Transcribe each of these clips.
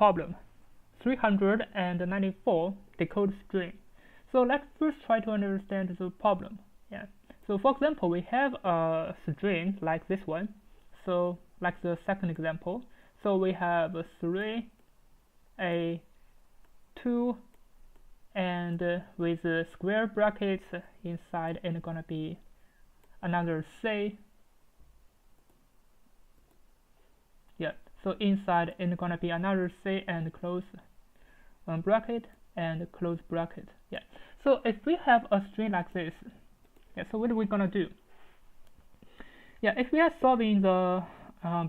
problem 394 decode string. So let's first try to understand the problem. Yeah. So for example, we have a string like this one. So like the second example. So we have 3, a 2, and with square brackets inside, and gonna be another C. Yeah. So inside it's gonna be another C and close bracket and close bracket. Yeah. So if we have a string like this, yeah. So what are we gonna do? Yeah. If we are solving the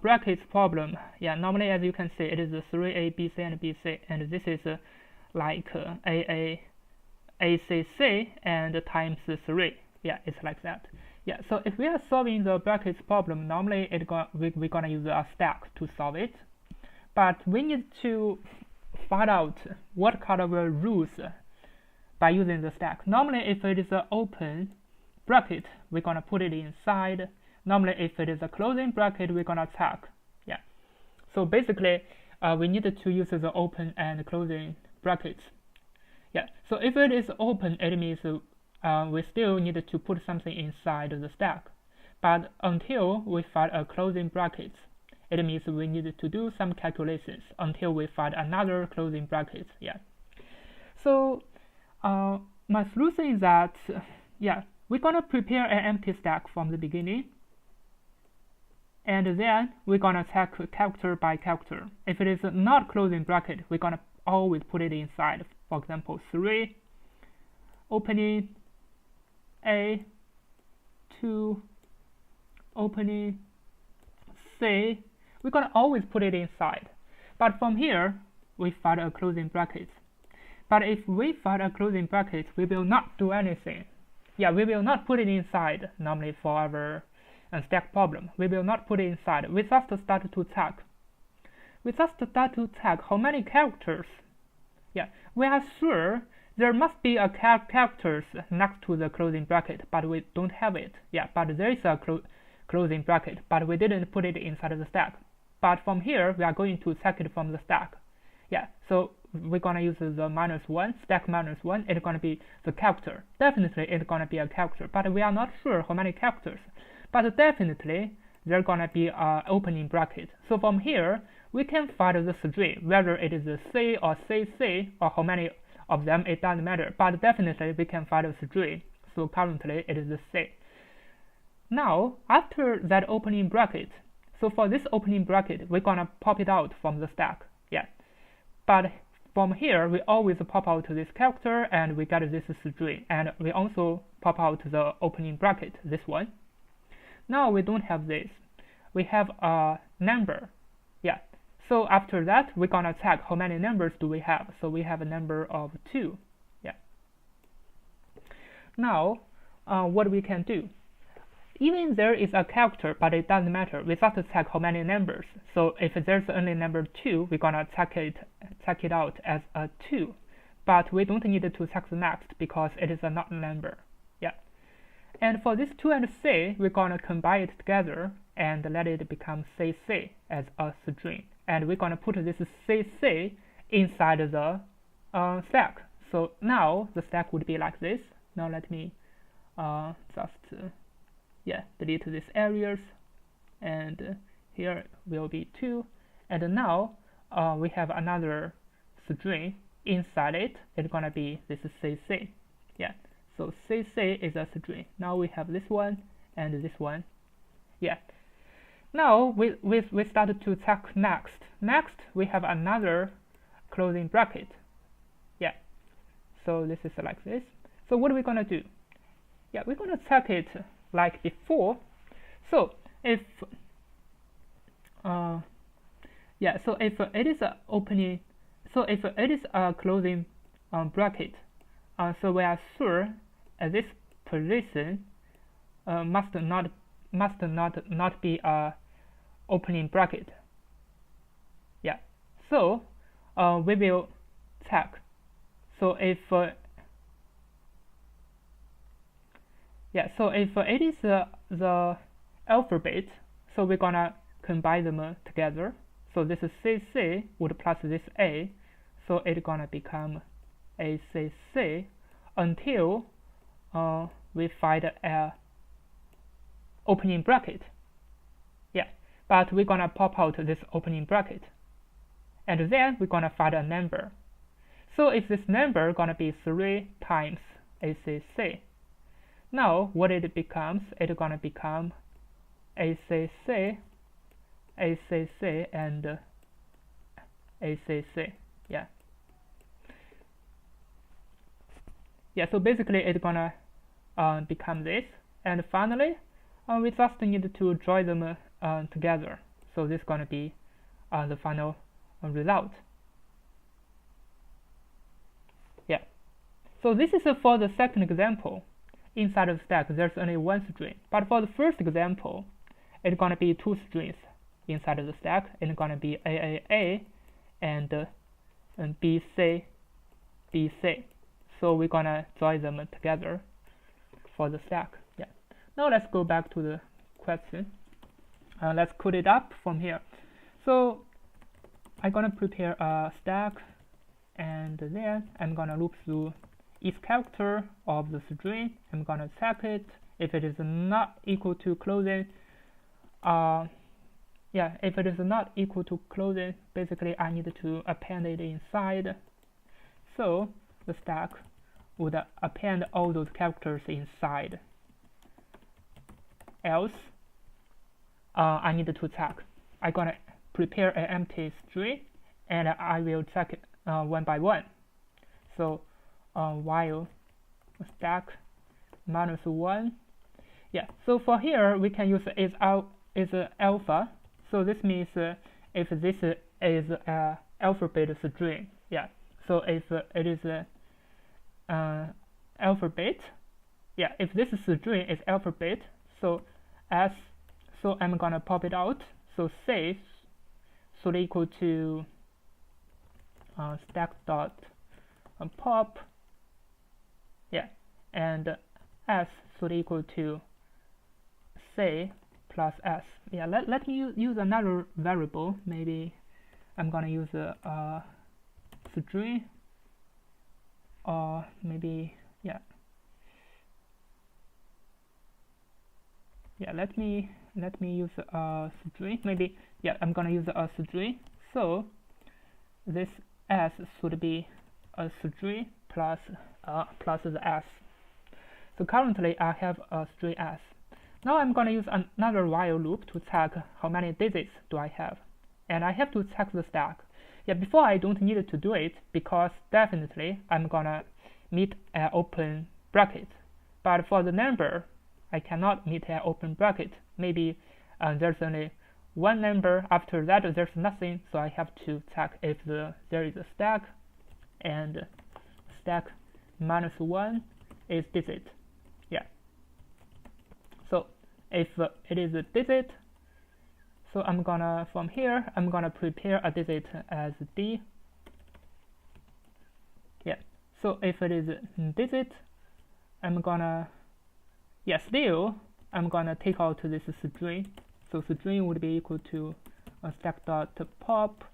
brackets problem, yeah. Normally, as you can see, it is 3a, bc, and bc, and this is like a c and times 3. Yeah, it's like that. Yeah, so if we are solving the brackets problem, normally we're gonna use a stack to solve it, but we need to find out what kind of rules by using the stack. Normally, if it is an open bracket, we're gonna put it inside. Normally, if it is a closing bracket, we're gonna check. Yeah. So basically, we need to use the open and closing brackets. Yeah. So if it is open, it means we still need to put something inside the stack. But until we find a closing bracket, it means we need to do some calculations until we find another closing bracket. Yeah. So my solution is that, yeah, we're gonna prepare an empty stack from the beginning, and then we're gonna check character by character. If it is not closing bracket, we're gonna always put it inside. For example, 3, opening, a, 2, opening, c. We're gonna always put it inside. But from here, we find a closing bracket. But if we find a closing bracket, we will not do anything. Yeah, we will not put it inside. Normally for our stack problem, we will not put it inside. We just start to check. We just start to check how many characters. Yeah, we are sure there must be a characters next to the closing bracket, but we don't have it. Yeah, but there is a closing bracket, but we didn't put it inside the stack. But from here, we are going to check it from the stack. Yeah, so we're gonna use the -1, stack -1. It's gonna be the character. Definitely, it's gonna be a character, but we are not sure how many characters. But definitely, there's gonna be an opening bracket. So from here, we can find the string, whether it is a C or CC or how many of them, it doesn't matter. But definitely, we can find a string. So currently, it is a C. Now, after that opening bracket, so for this opening bracket, we're gonna pop it out from the stack. Yeah. But from here, we always pop out this character and we get this string, and we also pop out the opening bracket, this one. Now we don't have this. We have a number. Yeah. So after that, we're gonna check how many numbers do we have. So we have a number of 2. Yeah. Now, what we can do? Even there is a character, but it doesn't matter. We just check how many numbers. So if there's only number 2, we're gonna check it out as a 2. But we don't need to check the next because it is a not number. Yeah. And for this 2 and c, we're gonna combine it together and let it become cc as a string. And we're gonna put this cc inside the stack. So now the stack would be like this. Now let me delete these areas, and here will be 2, and now we have another string inside it. It's gonna be this cc. Yeah, so cc is a string. Now we have this one and this one. Yeah. Now we started to check next. Next we have another closing bracket. Yeah. So this is like this. So what are we gonna do? Yeah, we're gonna check it like before. So if so if it is a opening, so if it is a closing bracket, so we are sure at this position must not be a opening bracket. Yeah. So we will check. So if so if it is the alphabet, so we're gonna combine them together. So this CC would plus this A, so it's gonna become ACC until we find a opening bracket. Yeah, but we're gonna pop out this opening bracket, and then we're gonna find a number. So if this number gonna be 3 times ACC, now what it becomes, it's gonna become ACC, ACC, and ACC. Yeah, so basically it's gonna become this, and finally we just need to join them together. So this is gonna be the final result. Yeah, so this is for the second example. Inside of the stack there's only one string, but for the first example it's gonna be 2 strings inside of the stack. It's gonna be AAA and BC, BC. So we're gonna join them together for the stack. Yeah. Now let's go back to the question. Let's code it up from here. So I'm gonna prepare a stack, and then I'm gonna loop through each character of the string. I'm gonna check it. If it is not equal to closing, if it is not equal to closing, basically I need to append it inside. So the stack would append all those characters inside. Else, I need to check. I'm gonna prepare an empty string, and I will check it one by one. So while stack -1. Yeah. So for here we can use is alpha. So this means if this is a alphabet string. Yeah. So if it is alphabet, yeah, if this string is alphabet, so so I'm gonna pop it out. So C should equal to stack dot pop, yeah, and S should equal to C plus S. Yeah, let me use another variable. Maybe I'm gonna use a string, or maybe let me use a string. Maybe I'm gonna use a string. So this S should be a string plus the S. So currently I have a string S. Now I'm gonna use another while loop to check how many digits do I have, and I have to check the stack. Yeah, before I don't need to do it, because definitely I'm gonna meet an open bracket. But for the number, I cannot meet an open bracket. Maybe there's only one number. After that, there's nothing. So I have to check if there is a stack, and stack -1 is digit. Yeah. So if it is a digit, so from here I'm gonna prepare a digit as D. Yeah. So if it is a digit, I'm gonna still I'm gonna take out this string. So string would be equal to stack dot pop,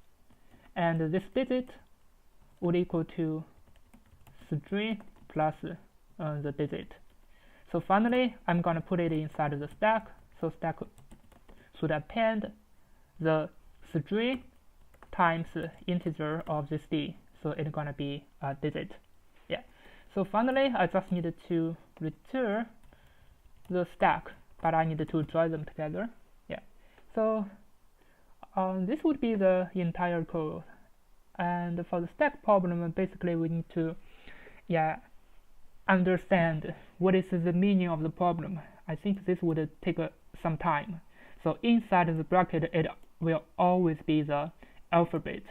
and this digit would equal to string plus the digit. So finally I'm gonna put it inside of the stack. So stack should append the string times integer of this D. So it's gonna be a digit. Yeah. So finally I just needed to return the stack, but I needed to join them together. Yeah. So this would be the entire code. And for the stack problem, basically we need to understand what is the meaning of the problem. I think this would take some time. So inside the bracket it will always be the alphabet,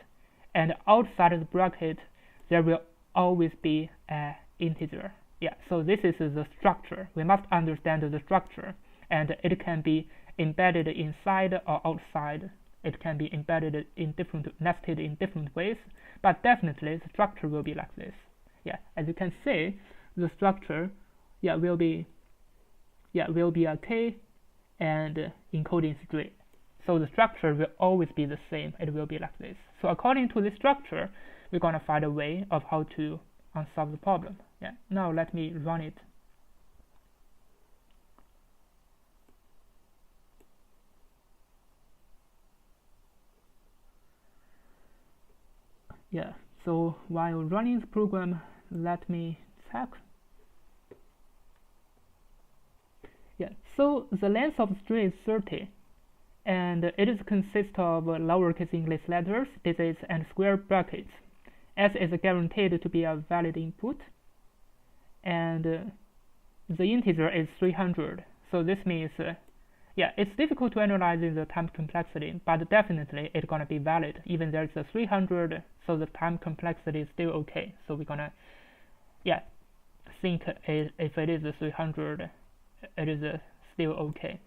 and outside the bracket there will always be an integer. Yeah, so this is the structure. We must understand the structure, and it can be embedded inside or outside. It can be embedded in nested in different ways, but definitely the structure will be like this. Yeah, as you can see, the structure will be a key and encoding string. So the structure will always be the same. It will be like this. So according to this structure, we're gonna find a way of how to solve the problem. Yeah. Now let me run it. Yeah. So while running the program, let me check. Yeah. So the length of the string is 30. And it consists of lowercase English letters, digits, and square brackets. S is guaranteed to be a valid input, and the integer is 300. So this means, yeah, it's difficult to analyze the time complexity, but definitely it's gonna be valid. Even there's a 300, so the time complexity is still okay. So we're gonna, yeah, think if it is 300, it is still okay.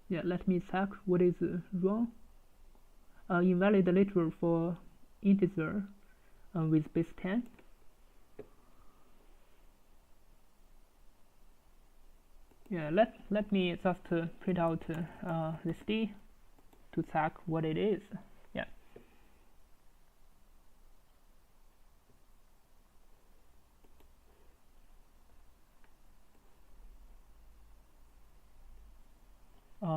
Yeah, let me check what is wrong. Invalid literal for integer with base 10. Yeah, let me just print out this D to check what it is. Yeah.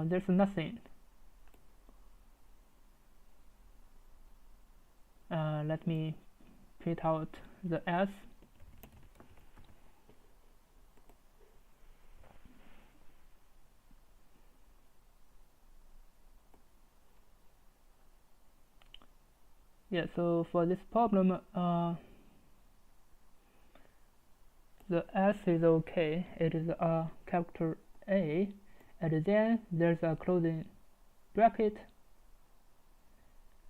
There's nothing. Let me print out the S. Yeah, so for this problem, the S is okay. It is a character A, and then there's a closing bracket,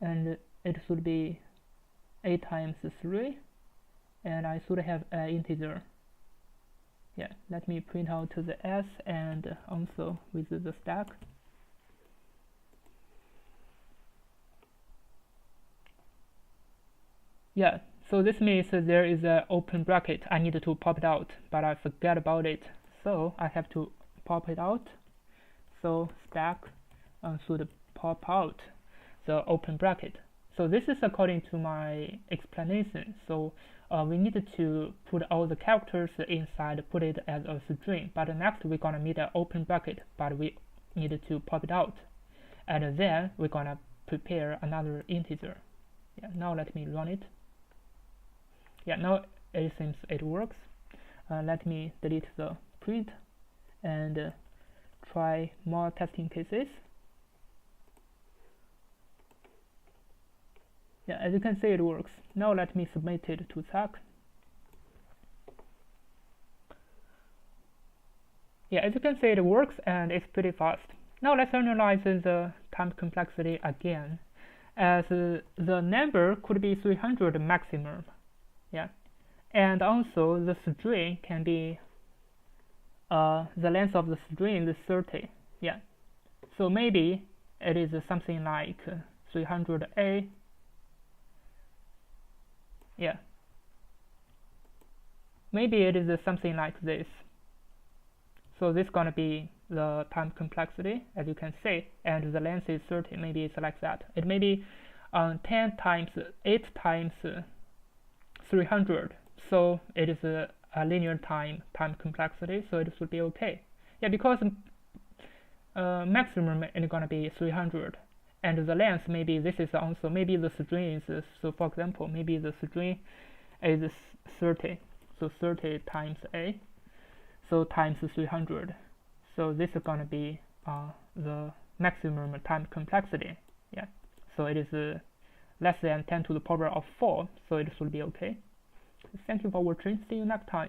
and it should be A times 3, and I should have an integer. Yeah, let me print out the S and also with the stack. Yeah, so this means there is an open bracket. I need to pop it out, but I forget about it, so I have to pop it out. So stack should pop out the open bracket. So this is according to my explanation. So we need to put all the characters inside, put it as a string. But next we're gonna need an open bracket, but we need to pop it out, and then we're gonna prepare another integer. Yeah, now let me run it. Yeah, now it seems it works. Let me delete the print and try more testing cases. Yeah, as you can see, it works. Now let me submit it to check. Yeah, as you can see, it works and it's pretty fast. Now let's analyze the time complexity again, as the number could be 300 maximum. Yeah, and also the string can be the length of the string is 30. Yeah, so maybe it is something like 300A. Yeah, maybe it is something like this. So this is gonna be the time complexity, as you can see, and the length is 30. Maybe it's like that. It may be 10 times 8 times 300. So it is a linear time complexity. So it should be okay. Yeah, because maximum is gonna be 300, and the length, maybe this is also, maybe the string is, so for example, maybe the string is 30. So 30 times A. So times 300. So this is gonna be the maximum time complexity. Yeah. So it is less than 10 to the power of 4. So it should be okay. Thank you for watching. See you next time.